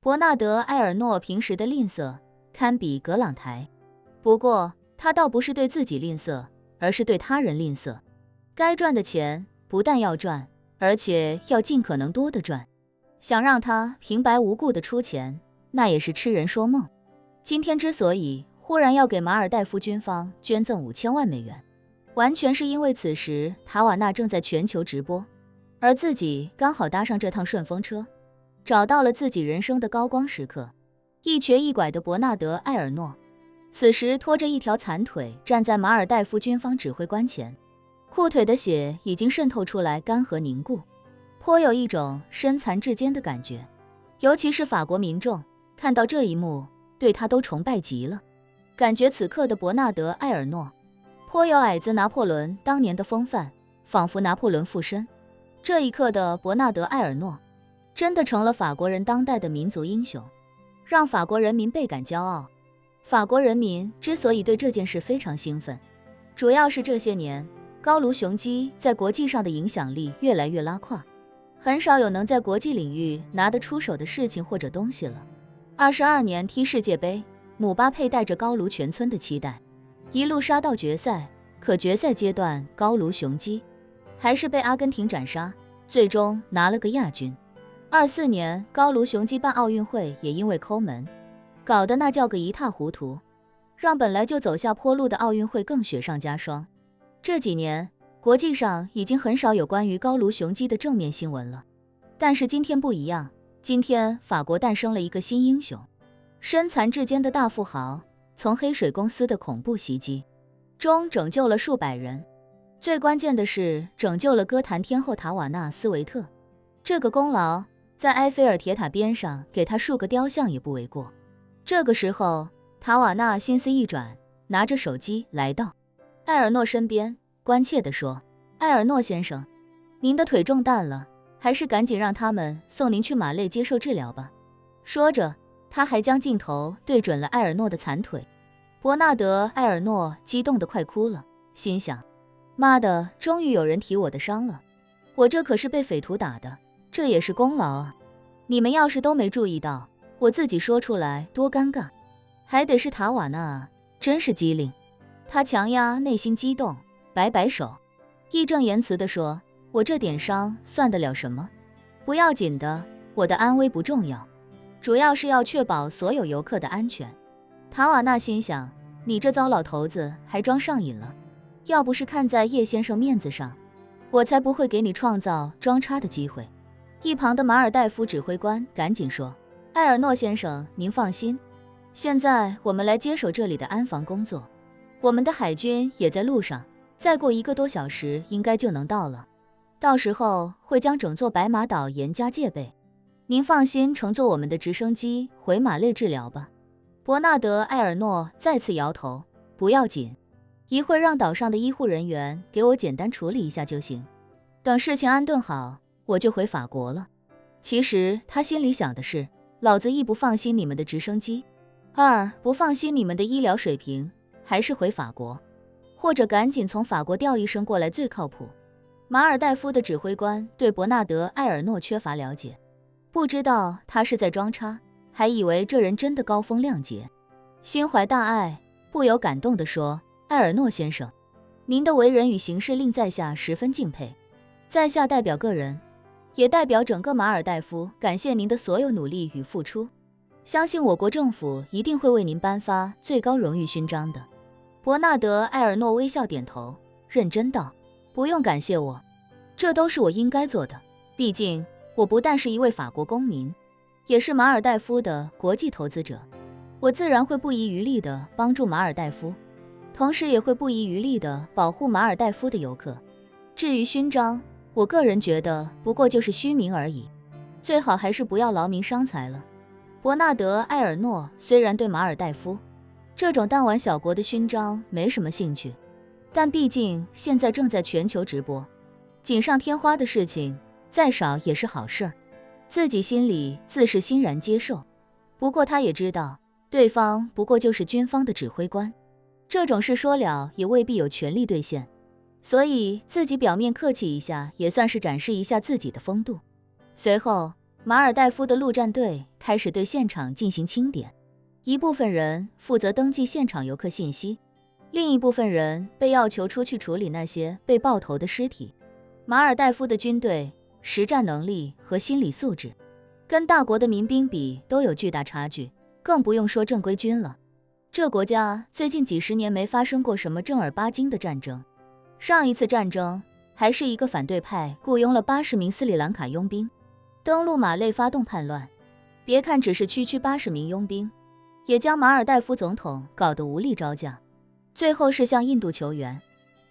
伯纳德·埃尔诺平时的吝啬堪比葛朗台，不过他倒不是对自己吝啬，而是对他人吝啬。该赚的钱不但要赚，而且要尽可能多的赚。想让他平白无故的出钱，那也是痴人说梦。今天之所以忽然要给马尔代夫军方捐赠5000万美元，完全是因为此时塔瓦纳正在全球直播，而自己刚好搭上这趟顺风车，找到了自己人生的高光时刻。一瘸一拐的伯纳德·埃尔诺此时拖着一条残腿站在马尔代夫军方指挥官前，裤腿的血已经渗透出来，干涸凝固，颇有一种身残志坚的感觉。尤其是法国民众看到这一幕，对他都崇拜极了，感觉此刻的伯纳德·埃尔诺颇有矮子拿破仑当年的风范，仿佛拿破仑附身。这一刻的伯纳德·埃尔诺真的成了法国人当代的民族英雄，让法国人民倍感骄傲。法国人民之所以对这件事非常兴奋，主要是这些年高卢雄鸡在国际上的影响力越来越拉胯，很少有能在国际领域拿得出手的事情或者东西了。22年踢世界杯，姆巴佩带着高卢全村的期待一路杀到决赛，可决赛阶段高卢雄鸡还是被阿根廷斩杀，最终拿了个亚军。24年高卢雄鸡办奥运会也因为抠门，搞得那叫个一塌糊涂，让本来就走下坡路的奥运会更雪上加霜。这几年国际上已经很少有关于高卢雄鸡的正面新闻了，但是今天不一样，今天法国诞生了一个新英雄，身残志坚的大富豪从黑水公司的恐怖袭击中拯救了数百人，最关键的是拯救了歌坛天后塔瓦纳斯维特，这个功劳在埃菲尔铁塔边上给他竖个雕像也不为过。这个时候塔瓦纳心思一转，拿着手机来到埃尔诺身边，关切地说：埃尔诺先生，您的腿中弹了，还是赶紧让他们送您去马累接受治疗吧。说着他还将镜头对准了埃尔诺的残腿。伯纳德·埃尔诺激动得快哭了，心想：妈的，终于有人提我的伤了，我这可是被匪徒打的，这也是功劳啊！你们要是都没注意到，我自己说出来多尴尬，还得是塔瓦纳啊，真是机灵。他强压内心激动，摆摆手，义正言辞地说：我这点伤算得了什么？不要紧的，我的安危不重要，主要是要确保所有游客的安全。塔瓦纳心想，你这糟老头子还装上瘾了，要不是看在叶先生面子上，我才不会给你创造装叉的机会。一旁的马尔代夫指挥官赶紧说：埃尔诺先生，您放心，现在我们来接手这里的安防工作，我们的海军也在路上，再过1个多小时应该就能到了，到时候会将整座白马岛严加戒备，您放心乘坐我们的直升机回马累治疗吧。伯纳德·埃尔诺再次摇头：不要紧，一会让岛上的医护人员给我简单处理一下就行，等事情安顿好，我就回法国了。其实他心里想的是，老子一不放心你们的直升机，二不放心你们的医疗水平，还是回法国，或者赶紧从法国调医生过来最靠谱。马尔代夫的指挥官对伯纳德·埃尔诺缺乏了解，不知道他是在装叉，还以为这人真的高风亮节，心怀大爱，不由感动地说：埃尔诺先生，您的为人与行事令在下十分敬佩，在下代表个人，也代表整个马尔代夫感谢您的所有努力与付出，相信我国政府一定会为您颁发最高荣誉勋章的。伯纳德·埃尔诺微笑点头，认真道：不用感谢我，这都是我应该做的，毕竟我不但是一位法国公民，也是马尔代夫的国际投资者，我自然会不遗余力地帮助马尔代夫，同时也会不遗余力地保护马尔代夫的游客。至于勋章，我个人觉得不过就是虚名而已，最好还是不要劳民伤财了。伯纳德·埃尔诺虽然对马尔代夫这种弹丸小国的勋章没什么兴趣，但毕竟现在正在全球直播，锦上添花的事情再少也是好事儿，自己心里自是欣然接受。不过他也知道，对方不过就是军方的指挥官，这种事说了也未必有权利兑现，所以自己表面客气一下，也算是展示一下自己的风度。随后，马尔代夫的陆战队开始对现场进行清点，一部分人负责登记现场游客信息，另一部分人被要求出去处理那些被爆头的尸体。马尔代夫的军队实战能力和心理素质跟大国的民兵比都有巨大差距，更不用说正规军了。这国家最近几十年没发生过什么正儿八经的战争，上一次战争还是一个反对派雇佣了80名斯里兰卡佣兵，登陆马累发动叛乱。别看只是区80名佣兵，也将马尔代夫总统搞得无力招架。最后是向印度求援，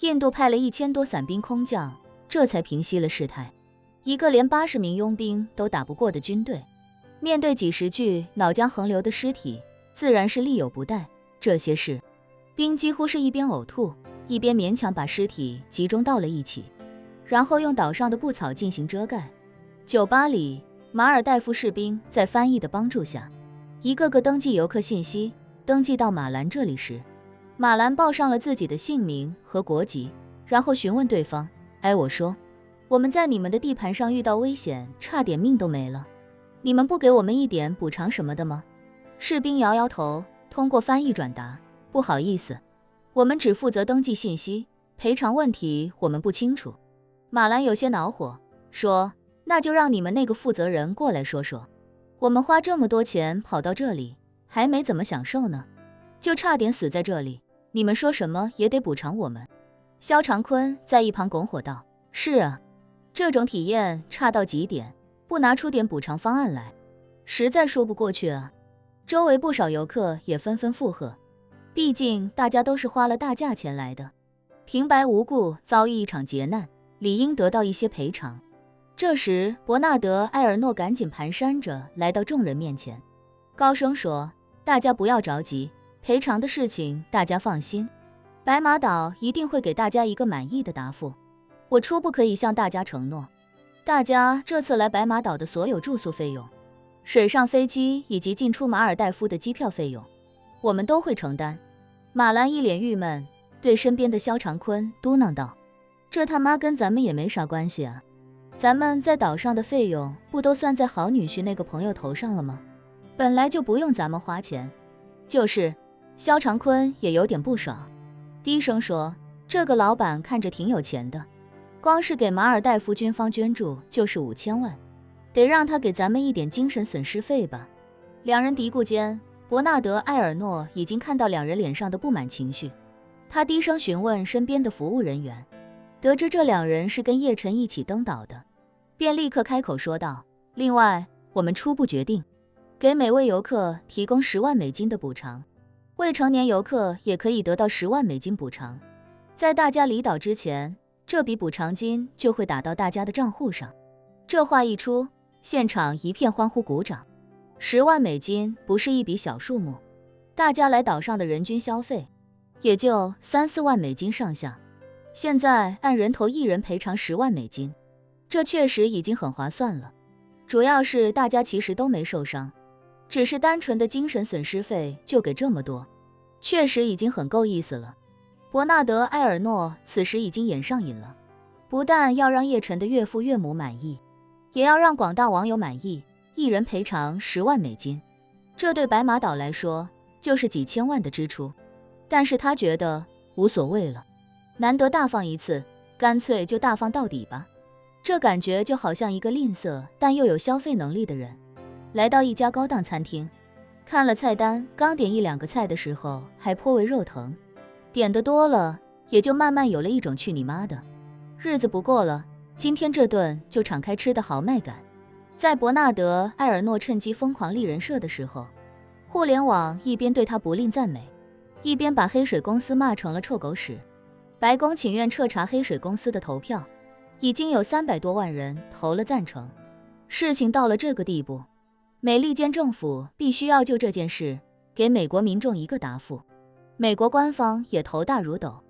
印度派了1000多伞兵空降，这才平息了事态。一个连80名佣兵都打不过的军队，面对几十具脑浆横流的尸体，自然是力有不逮。这些士兵几乎是一边呕吐，一边勉强把尸体集中到了一起，然后用岛上的布草进行遮盖。酒吧里，马尔代夫士兵在翻译的帮助下，一个个登记游客信息。登记到马兰这里时，马兰报上了自己的姓名和国籍，然后询问对方：我说，我们在你们的地盘上遇到危险，差点命都没了，你们不给我们一点补偿什么的吗？士兵摇摇头，通过翻译转达：不好意思，我们只负责登记信息，赔偿问题我们不清楚。马兰有些恼火，说：那就让你们那个负责人过来说说，我们花这么多钱跑到这里，还没怎么享受呢，就差点死在这里，你们说什么也得补偿我们。肖长坤在一旁拱火道：是啊，这种体验差到极点，不拿出点补偿方案来，实在说不过去啊。周围不少游客也纷纷附和，毕竟大家都是花了大价钱来的，平白无故遭遇一场劫难，理应得到一些赔偿。这时伯纳德·埃尔诺赶紧蹒跚着来到众人面前，高声说：大家不要着急，赔偿的事情大家放心，白马岛一定会给大家一个满意的答复。我初步可以向大家承诺，大家这次来白马岛的所有住宿费用、水上飞机以及进出马尔代夫的机票费用，我们都会承担。马兰一脸郁闷，对身边的肖长坤嘟囔道：这他妈跟咱们也没啥关系啊，咱们在岛上的费用不都算在好女婿那个朋友头上了吗？本来就不用咱们花钱。就是，肖长坤也有点不爽，低声说：这个老板看着挺有钱的，光是给马尔代夫军方捐助就是5000万，得让他给咱们一点精神损失费吧。两人嘀咕间，伯纳德·埃尔诺已经看到两人脸上的不满情绪，他低声询问身边的服务人员，得知这两人是跟叶晨一起登岛的，便立刻开口说道：另外，我们初步决定给每位游客提供10万美金的补偿，未成年游客也可以得到10万美金补偿。在大家离岛之前，这笔补偿金就会打到大家的账户上。这话一出，现场一片欢呼鼓掌。10万美金不是一笔小数目，大家来岛上的人均消费也就3-4万美金上下，现在按人头1人赔偿10万美金，这确实已经很划算了。主要是大家其实都没受伤，只是单纯的精神损失费就给这么多，确实已经很够意思了。伯纳德·埃尔诺此时已经演上瘾了，不但要让叶晨的岳父岳母满意，也要让广大网友满意，一人赔偿10万美金，这对白马岛来说就是几千万的支出，但是他觉得无所谓了，难得大放一次，干脆就大放到底吧。这感觉就好像一个吝啬但又有消费能力的人，来到一家高档餐厅，看了菜单，刚点1-2个菜的时候还颇为肉疼，点的多了，也就慢慢有了一种去你妈的日子不过了，今天这顿就敞开吃的豪迈感。在伯纳德·埃尔诺趁机疯狂立人设的时候，互联网一边对他不吝赞美，一边把黑水公司骂成了臭狗屎。白宫请愿彻查黑水公司的投票，已经有300多万人投了赞成。事情到了这个地步，美利坚政府必须要就这件事给美国民众一个答复。美国官方也头大如斗，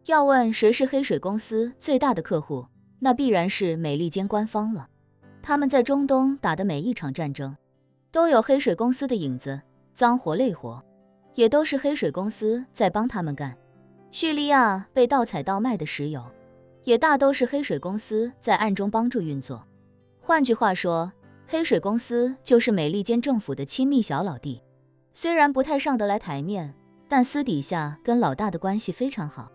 要问谁是黑水公司最大的客户，那必然是美利坚官方了。他们在中东打的每一场战争，都有黑水公司的影子，脏活累活，也都是黑水公司在帮他们干。叙利亚被盗采盗卖的石油，也大都是黑水公司在暗中帮助运作。换句话说，黑水公司就是美利坚政府的亲密小老弟，虽然不太上得来台面，但私底下跟老大的关系非常好。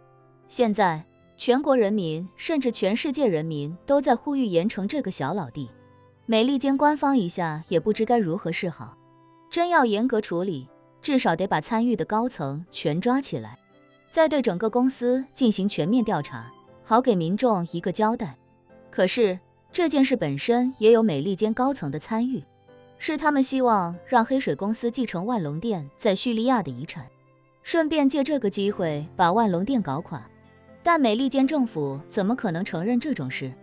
现在全国人民甚至全世界人民都在呼吁严惩这个小老弟，美利坚官方一下也不知该如何是好。真要严格处理，至少得把参与的高层全抓起来，再对整个公司进行全面调查，好给民众一个交代。可是这件事本身也有美利坚高层的参与，是他们希望让黑水公司继承万隆店在叙利亚的遗产，顺便借这个机会把万隆店搞垮。但美利坚政府怎么可能承认这种事？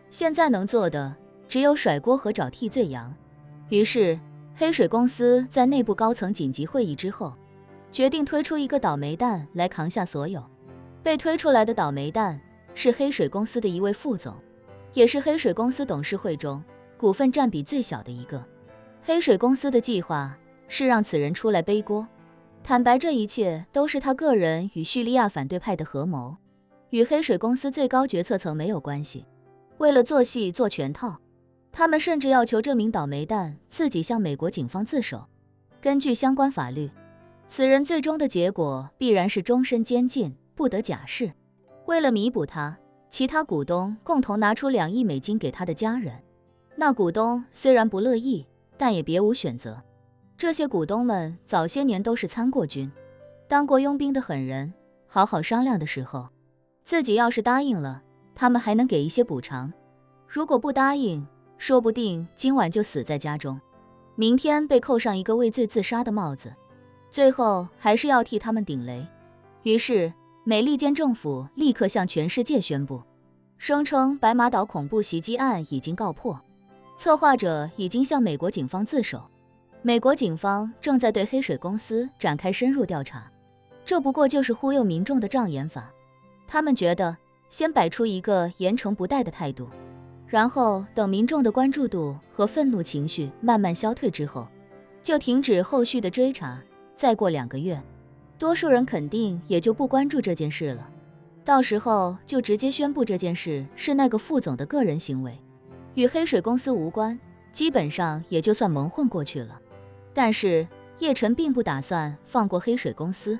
现在能做的只有甩锅和找替罪羊。于是黑水公司在内部高层紧急会议之后，决定推出一个倒霉蛋来扛下所有。被推出来的倒霉蛋是黑水公司的一位副总，也是黑水公司董事会中股份占比最小的一个。黑水公司的计划是让此人出来背锅，坦白这一切都是他个人与叙利亚反对派的合谋，与黑水公司最高决策层没有关系。为了做戏做全套，他们甚至要求这名倒霉蛋自己向美国警方自首。根据相关法律，此人最终的结果必然是终身监禁，不得假释。为了弥补他，其他股东共同拿出2亿美金给他的家人。那股东虽然不乐意，但也别无选择。这些股东们早些年都是参过军、当过佣兵的狠人，好好商量的时候，自己要是答应了，他们还能给一些补偿；如果不答应，说不定今晚就死在家中，明天被扣上一个畏罪自杀的帽子，最后还是要替他们顶雷。于是美利坚政府立刻向全世界宣布，声称白马岛恐怖袭击案已经告破，策划者已经向美国警方自首，美国警方正在对黑水公司展开深入调查。这不过就是忽悠民众的障眼法，他们觉得先摆出一个严惩不贷的态度，然后等民众的关注度和愤怒情绪慢慢消退之后，就停止后续的追查，再过2个月，多数人肯定也就不关注这件事了，到时候就直接宣布这件事是那个副总的个人行为，与黑水公司无关，基本上也就算蒙混过去了。但是叶晨并不打算放过黑水公司，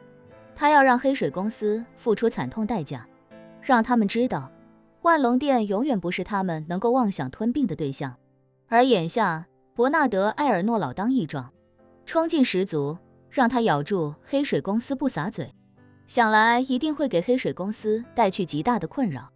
他要让黑水公司付出惨痛代价，让他们知道万隆店永远不是他们能够妄想吞并的对象。而眼下伯纳德·埃尔诺老当益壮，冲劲十足，让他咬住黑水公司不撒嘴，想来一定会给黑水公司带去极大的困扰。